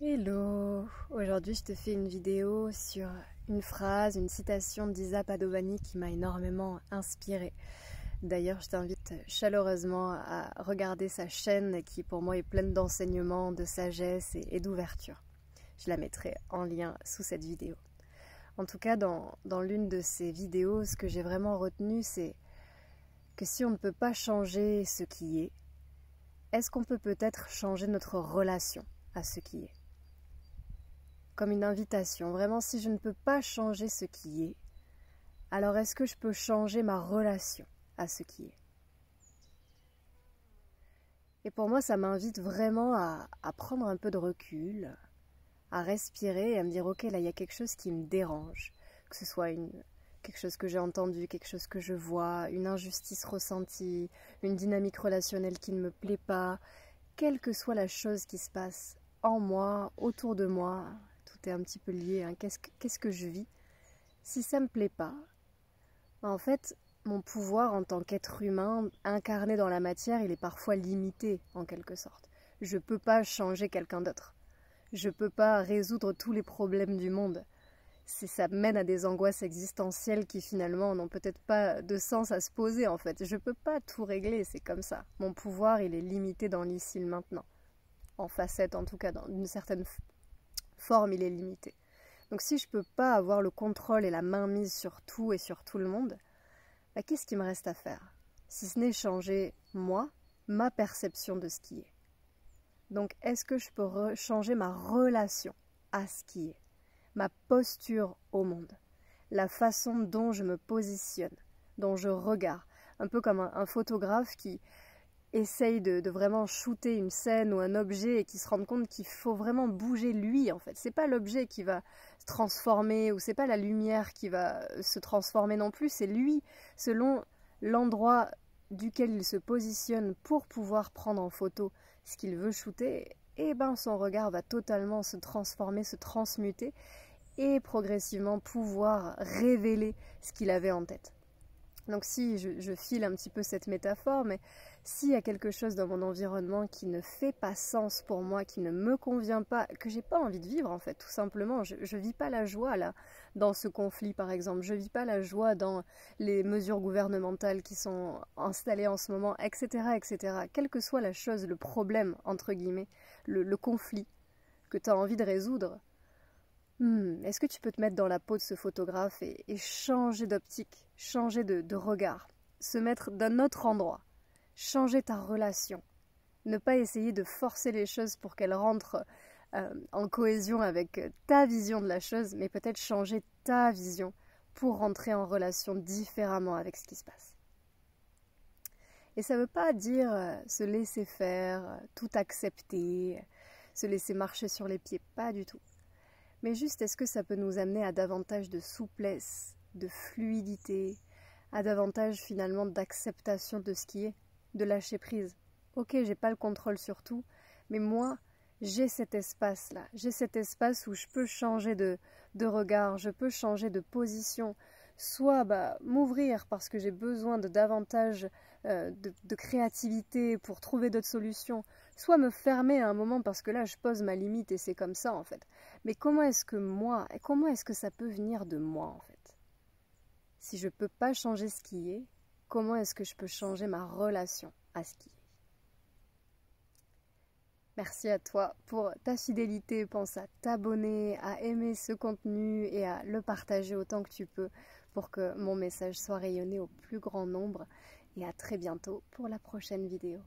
Hello! Aujourd'hui je te fais une vidéo sur une phrase, une citation d'Isa Padovani qui m'a énormément inspirée. D'ailleurs je t'invite chaleureusement à regarder sa chaîne qui pour moi est pleine d'enseignements, de sagesse et d'ouverture. Je la mettrai en lien sous cette vidéo. En tout cas dans l'une de ces vidéos, ce que j'ai vraiment retenu c'est que si on ne peut pas changer ce qui est-ce qu'on peut peut-être changer notre relation à ce qui est? Comme une invitation, vraiment si je ne peux pas changer ce qui est, alors est-ce que je peux changer ma relation à ce qui est? Et pour moi ça m'invite vraiment à prendre un peu de recul, à respirer et à me dire ok là il y a quelque chose qui me dérange, que ce soit quelque chose que j'ai entendu, quelque chose que je vois, une injustice ressentie, une dynamique relationnelle qui ne me plaît pas, quelle que soit la chose qui se passe en moi, autour de moi, tout est un petit peu lié, hein. Qu'est-ce que je vis? Si ça ne me plaît pas, en fait, mon pouvoir en tant qu'être humain, incarné dans la matière, il est parfois limité, en quelque sorte. Je ne peux pas changer quelqu'un d'autre. Je ne peux pas résoudre tous les problèmes du monde. Ça mène à des angoisses existentielles qui finalement n'ont peut-être pas de sens à se poser, en fait. Je ne peux pas tout régler, c'est comme ça. Mon pouvoir, il est limité dans l'ici le maintenant. En facette, en tout cas, dans une certaine forme, il est limité. Donc si je ne peux pas avoir le contrôle et la main mise sur tout et sur tout le monde, bah, qu'est-ce qu'il me reste à faire? Si ce n'est changer moi, ma perception de ce qui est. Donc est-ce que je peux changer ma relation à ce qui est? Ma posture au monde, la façon dont je me positionne, dont je regarde, un peu comme un photographe qui essaye de vraiment shooter une scène ou un objet et qui se rend compte qu'il faut vraiment bouger lui en fait. C'est pas l'objet qui va se transformer ou c'est pas la lumière qui va se transformer non plus, c'est lui selon l'endroit duquel il se positionne pour pouvoir prendre en photo ce qu'il veut shooter, et ben son regard va totalement se transformer, se transmuter et progressivement pouvoir révéler ce qu'il avait en tête. Donc si je file un petit peu cette métaphore, mais s'il y a quelque chose dans mon environnement qui ne fait pas sens pour moi, qui ne me convient pas, que j'ai pas envie de vivre en fait, tout simplement, je vis pas la joie là, dans ce conflit par exemple, je vis pas la joie dans les mesures gouvernementales qui sont installées en ce moment, etc., etc. Quelle que soit la chose, le problème, entre guillemets, le conflit que tu as envie de résoudre, est-ce que tu peux te mettre dans la peau de ce photographe et changer d'optique, changer de regard, se mettre d'un autre endroit, changer ta relation, ne pas essayer de forcer les choses pour qu'elles rentrent en cohésion avec ta vision de la chose, mais peut-être changer ta vision pour rentrer en relation différemment avec ce qui se passe. Et ça ne veut pas dire se laisser faire, tout accepter, se laisser marcher sur les pieds, pas du tout. Mais juste, est-ce que ça peut nous amener à davantage de souplesse, de fluidité, à davantage finalement d'acceptation de ce qui est, de lâcher prise? Ok, j'ai pas le contrôle sur tout, mais moi, j'ai cet espace-là. J'ai cet espace où je peux changer de regard, je peux changer de position. Soit m'ouvrir parce que j'ai besoin de davantage de créativité pour trouver d'autres solutions, soit me fermer à un moment parce que là je pose ma limite et c'est comme ça en fait. Mais comment est-ce que ça peut venir de moi en fait? Si je ne peux pas changer ce qui est, comment est-ce que je peux changer ma relation à ce qui est? Merci à toi pour ta fidélité, pense à t'abonner, à aimer ce contenu et à le partager autant que tu peux pour que mon message soit rayonné au plus grand nombre. Et à très bientôt pour la prochaine vidéo.